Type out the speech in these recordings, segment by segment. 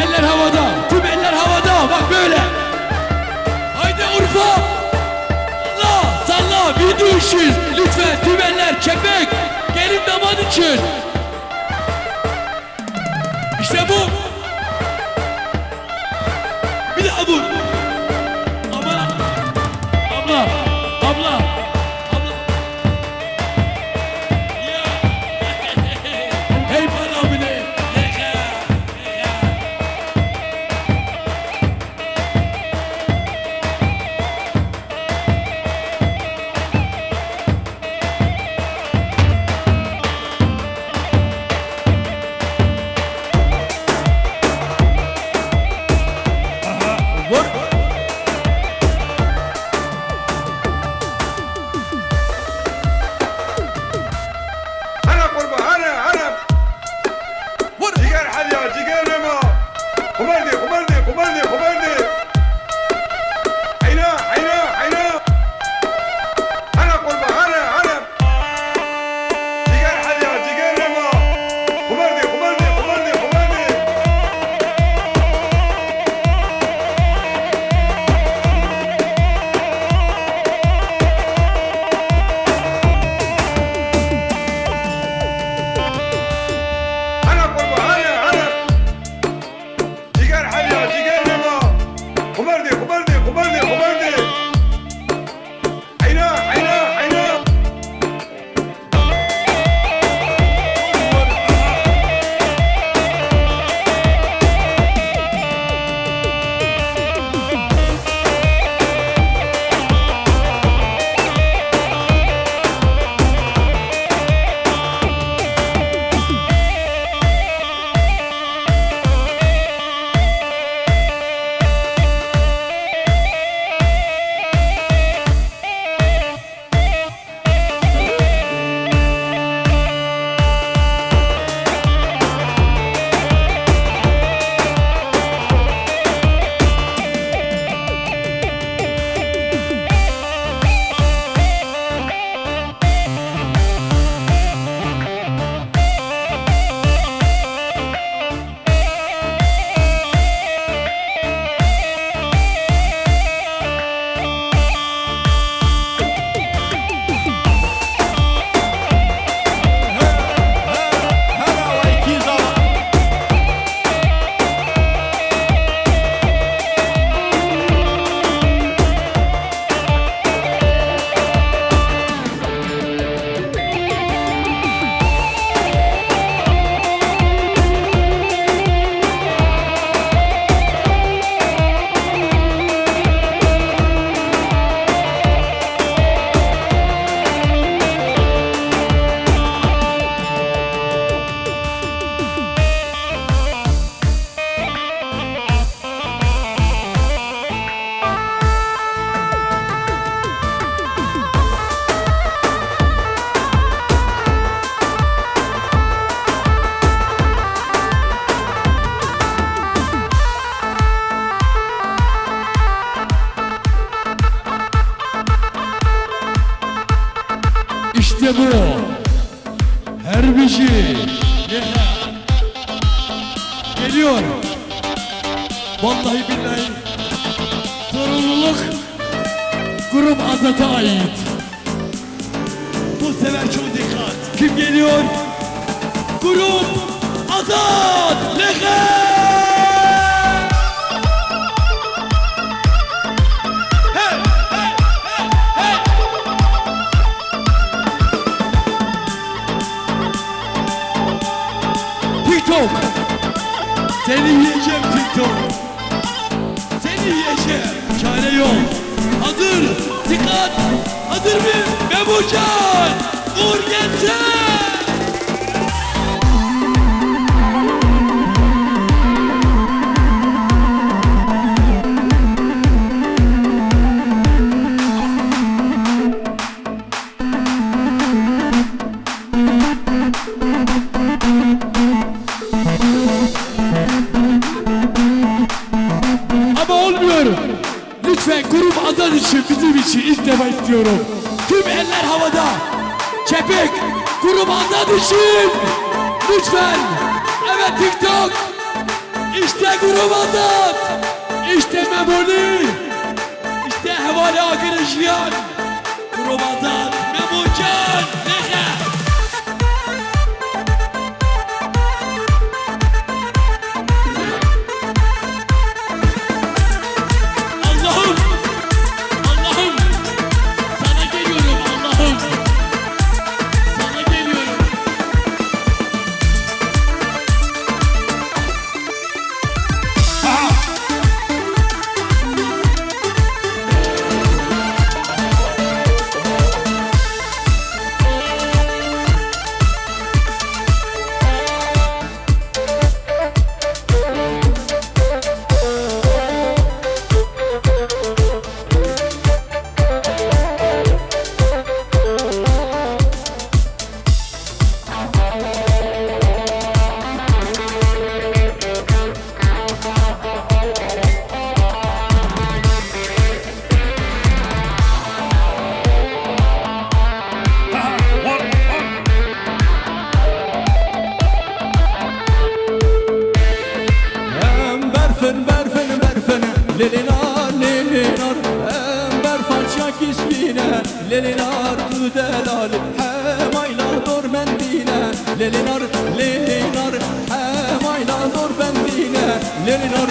eller havada, tüm eller havada, bak böyle. Haydi Urfa. Salla, salla, video işi. Lütfen tüm eller, kepek. Gelin damat için. İşte bu. Bir daha vur. Abla. Abla. Abla. Abla. Ya. Hey bana bile. Vur. هلا قربة هلا هلا جيجار حليا جيجار لما خبردي خبردي خبردي خبردي عينا عينا عينا هلا قربة هلا هلا جيجار حليا جيجار لما خبردي خبردي خبردي خبردي هلا قربة هلا هلا جيجار حليا جيجار لما خبردي خبردي خبردي خبردي عينا عينا عينا İşte bu. Herbici. Geliyor. Vallahi billahi. Sorumluluk Grup Azat'a ait. Bu sefer çok dikkat. Kim geliyor? Grup Azat. Lehe. TikTok. Seni yiyeceğim TikTok. Seni yiyeceğim. Çare yok. Hazır. Dikkat. Hazır mı? Memocan. Vur gelsin. Lütfen grup Azat için, bizim için ilk defa istiyorum. Tüm eller havada. Kepek, grup Azat için. Lütfen. Evet TikTok. İşte Grup Azat, işte Memoli, işte Hevali Akırışlayan, Grup Azat, Memocan, Nehe. Allah'ım, Allah'ım, sana geliyorum Allah'ım, sana geliyorum. Lelinar, lelinar, berfan şakis bine, lelinar tu delal, hemayla dor bendine, lelinar, lelinar, hemayla dor bendine, lelinar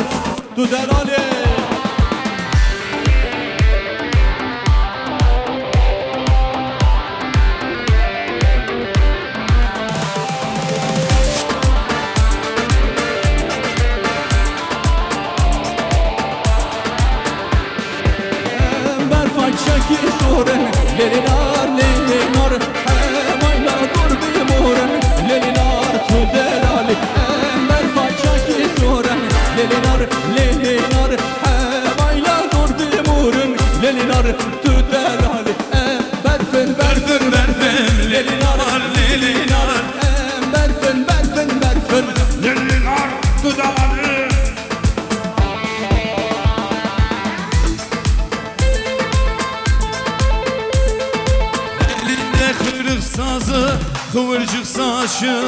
tu delal. Şakir soren, lelinar, lelinar, hemayla dur bir moren, lelinar tu delali, berfa şakir soren, lelinar, lelinar, hemayla dur bir moren, lelinar tu delali, berfen, berfen, berfen, lelinar, lelinar, berfen, berfen, berfen, Lelinar tu delali. Kırık sazı, kıvırcık saçı,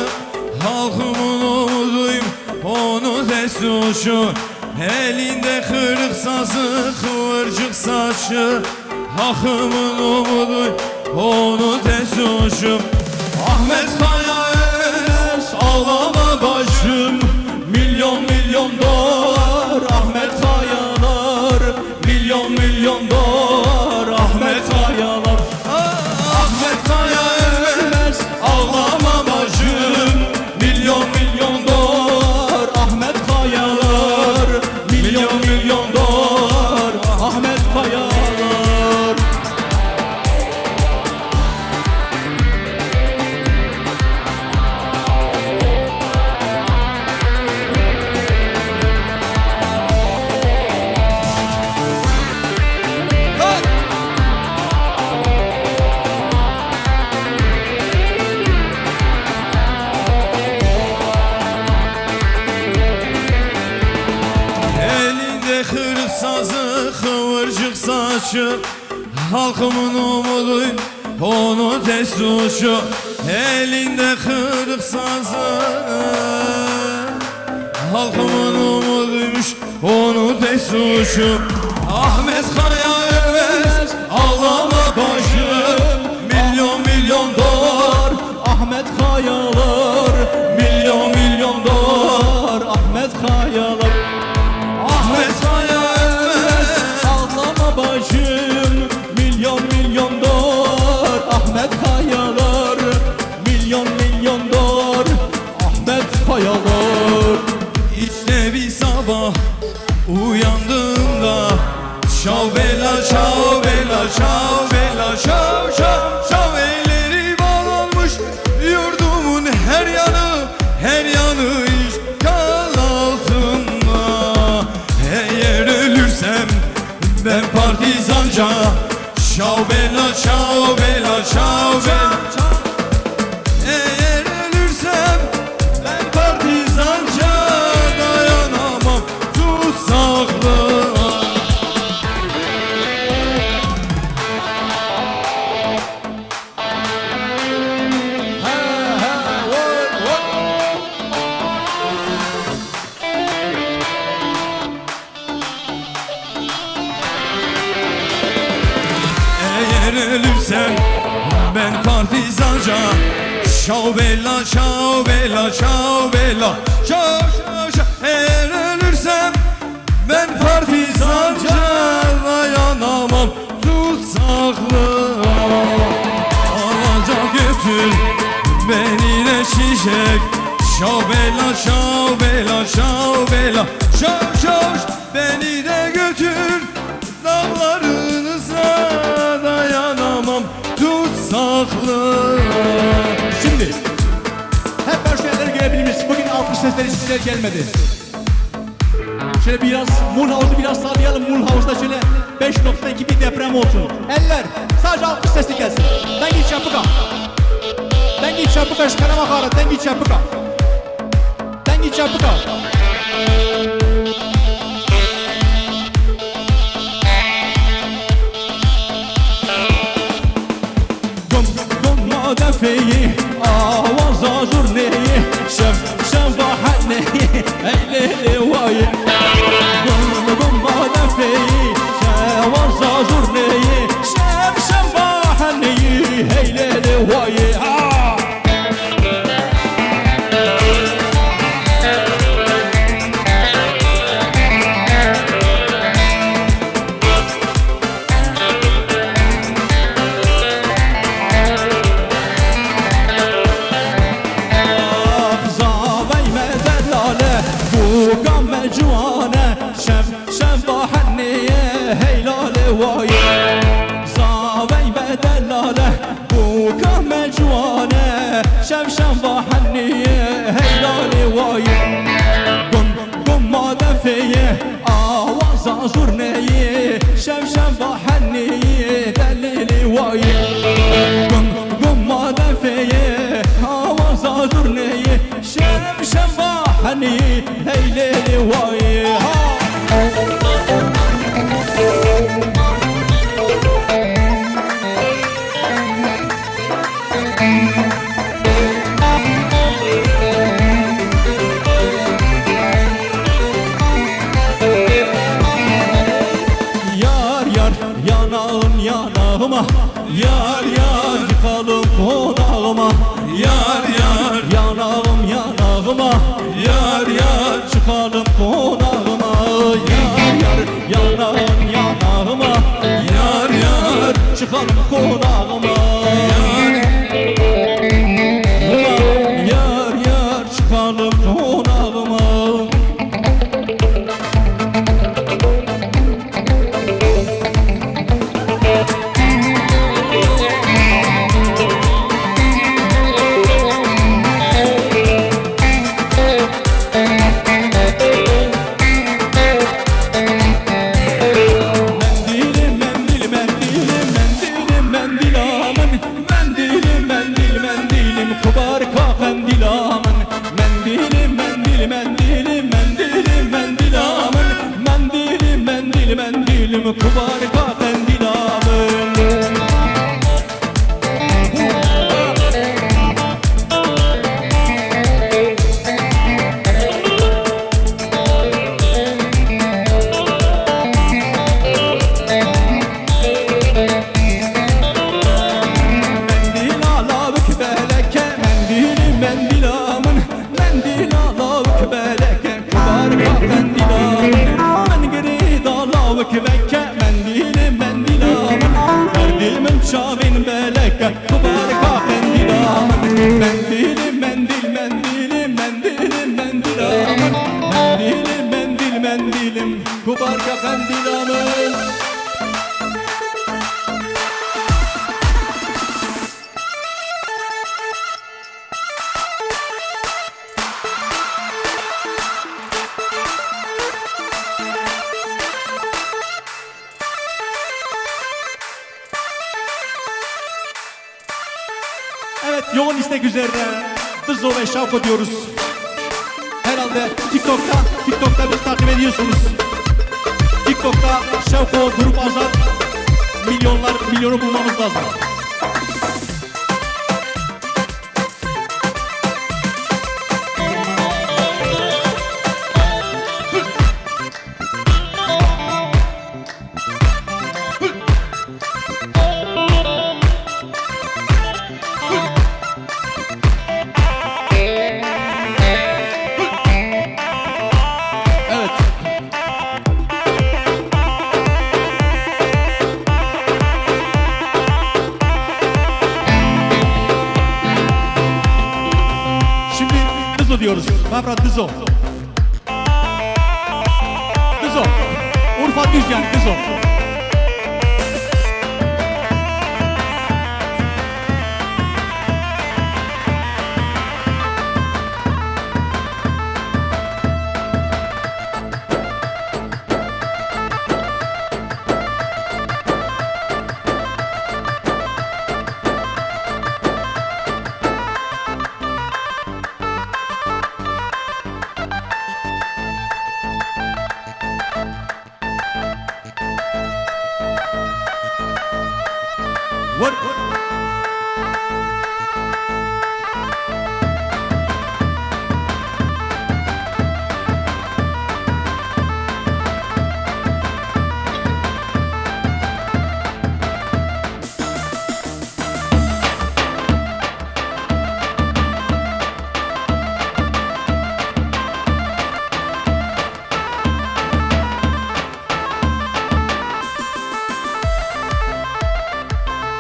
halkımın umuduyum, onu desuşu. Elinde kırık sazı, kıvırcık saçı, halkımın umuduyum, onu desuşum. Ahmet Kaya öz, ağlama başım, milyon milyon dolar, Ahmet Kayalar, milyon milyon dolar, Ahmet Kayalar. Ahmet Kaya ölmez, ağlama bacım, milyon milyon dolar, Ahmet Kayalar, milyon milyon dolar, Ahmet Kayalar. Kırık sazı, kıvırcık saçı, halkımın umudu, onu desuşu. Elinde kırık sazı, halkımın umuduymuş, onu desuşu. Ahmet Kaya ölmez, ağlama başım, milyon milyon dolar, Ahmet Kayalar, milyon milyon dolar, Ahmet Kayalar. Ahmet Kaya ölmez, ağlama bacım, milyon milyon dolar, Ahmet Kayalar, milyon milyon dolar, Ahmet Kayalar. İşte bir sabah uyandığımda, şav bela şav bela şav bela şav şav şav, elleri bağlanmış yurdumun her yanı, her yanı işgal altında. Eğer ölürsem ben partizanca, şav bela şav bela şav bela. Eğer ölürsem ben partizanca, dayanamam tutsaklığa. ölürsem ben partizanca. Şao bella, şao bella, şao bella, şao şao şao. Eğer ölürsem ben partizanca dayanamam tutsaklığa. Alacak götür beni de şişek. Şao bella, şao bella, şao bella, şao şao. Beni de götür dağlarınıza, dayanamam tutsaklığa. Şimdi hep personeller gelebiliriz. Bugün alkış sesleri sizler gelmedi. Şöyle biraz Mul Havuz'u biraz sallayalım. Mul Havuz'da şöyle 5.2 bir deprem olsun. Eller sadece alkış sesi gelsin. Dengi çapıka. Dengi çapıka şkarama kara. Dengi çapıka. Dengi çapıka. Defeyi avaza zurneyi şem bahneyi eyleli vayi gumma defeyi avaza zurneyi şem bahneyi eyleli vayi. شمشم با حنیه هیلالی وایه گم مادفیه آواز زورنیه شمشم با حنیه دلیلی وایه گم مادفیه آواز زورنیه شمشم با حنیه هیلالی وایه. Yar yar yıkalım konağıma. Yar yar yanağım yanağıma. Yar yar çıkalım konağıma. Yar yar yanağım yanağıma. Yar yar çıkalım konağıma. Yar yar çıkalım konağıma. Kubarka kendilamın. Mendil alavuk beleke mendilamın. Mendil alavuk beleke kubarka kendilamın. Men geri dalavuk beleke şavin beleke kubarka kendilamın. Mendilim mendil mendilim mendilim mendilamın. Mendilim mendil mendilim kubarka kendilamın. Evet, yoğun istek üzerine Dızo ve Şavko diyoruz. Herhalde TikTok'ta bizi takip ediyorsunuz. TikTok'ta Şavko Grup Azat milyonu bulmamız lazım. Dızo diyoruz. Bafra Dızo. Dızo. Urfa düz yani Dızo. Vur.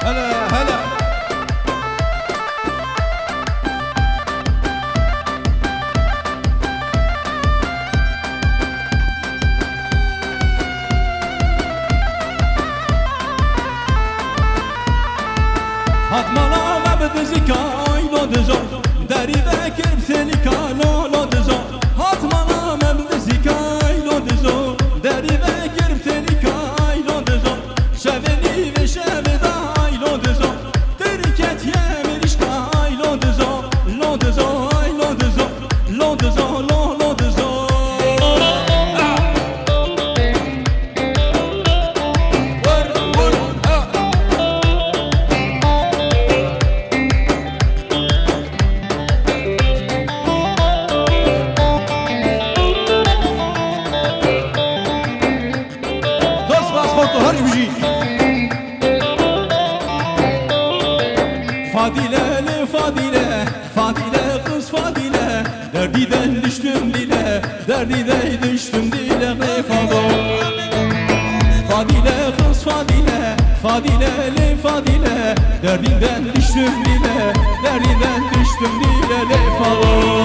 Hele hele. Hatmana mebde zikay lo dezo Deri bekir seni kano lo dezo Hatmana mebde zikay lo dezo Deri bekir seni kay lo dezo Şeveni ve şeveday lo dezo Terket yemin işkay lo dezo Lo dezo ay lo dezo Lo dezo lo dezo Dost pasportu her gücü Fadile Fadile Fadile kız Fadile Derdiden düştüm dile Derdiden düştüm dile Fado Fadile kız Fadile Fadile Fadile Derdinden düştüm dile Derdinden düştüm dile Fado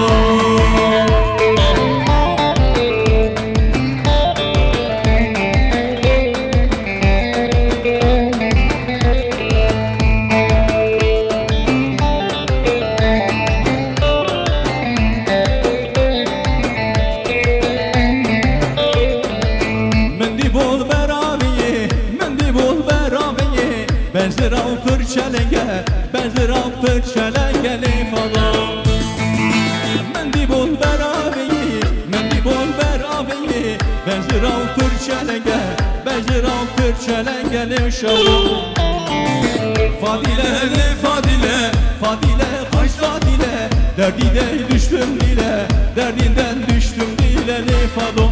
Benzer av fırçalenge Benzer av fırçalenge Lefada Mendi bol berabeyi Mendi bol berabeyi Benzer av fırçalenge Benzer av fırçalenge Lefada Fadile Fadile Fadile kaç Fadile Derdine düştüm dile Derdinden düştüm dile Lefada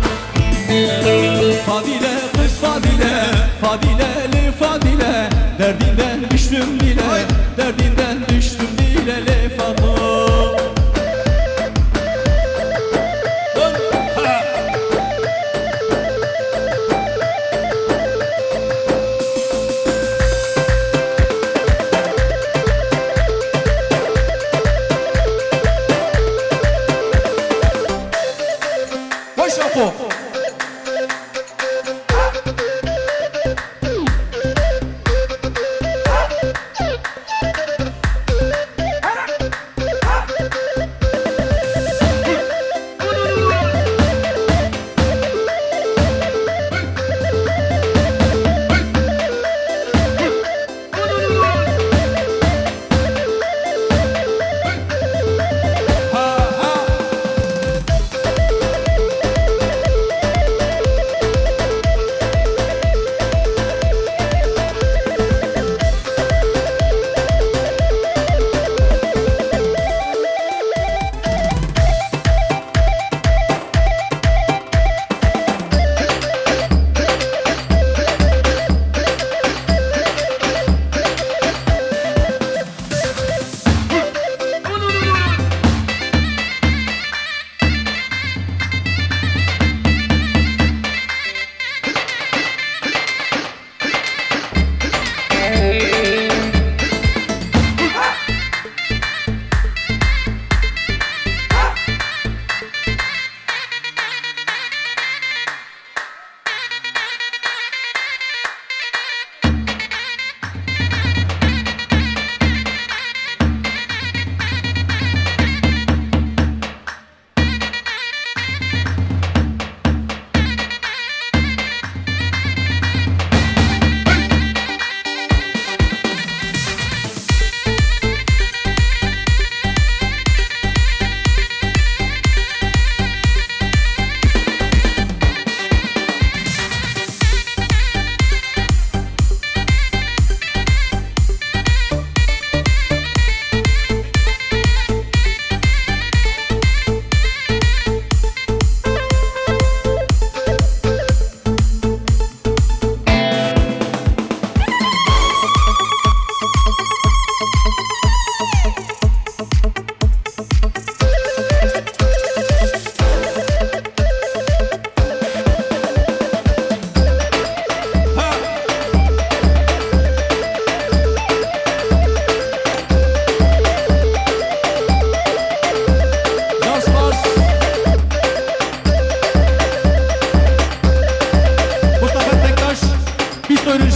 Fadile kız Fadile Fadile Fadile Derdinden düştüm dile Derdinden düştüm dile Lefada Koş Apo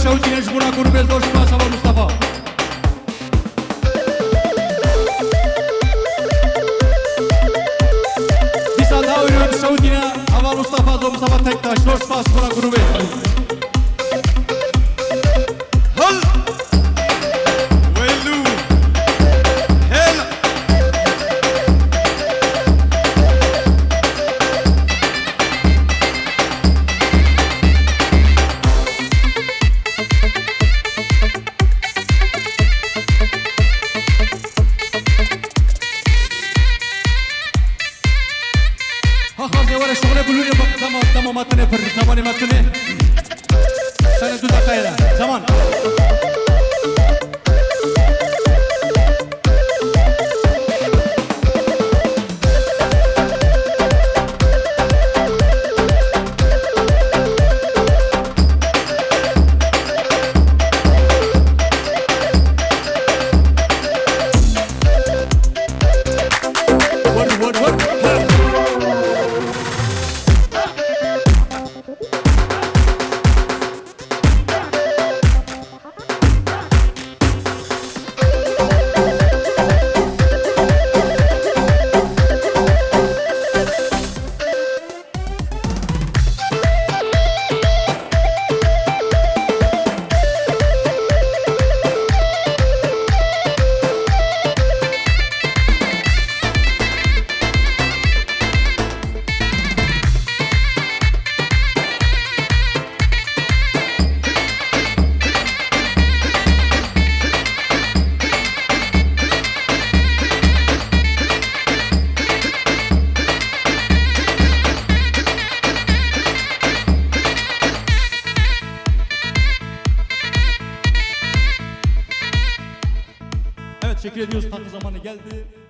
Şavuç Enerji Murat Grubu Zorşma Sabah Mustafa. Bir saat daha oynuyoruz Şavuç yine Hava Mustafa Zor Mustafa Tektaş Zorşma Murat Grubu. Hal Velu Hel Hakan Devara şöyle buluyor bak tamam atını yapar tamam atını. Sana dudak kayla zaman. Vur. Evet teşekkür ediyoruz. Tatlı zamanı geldi.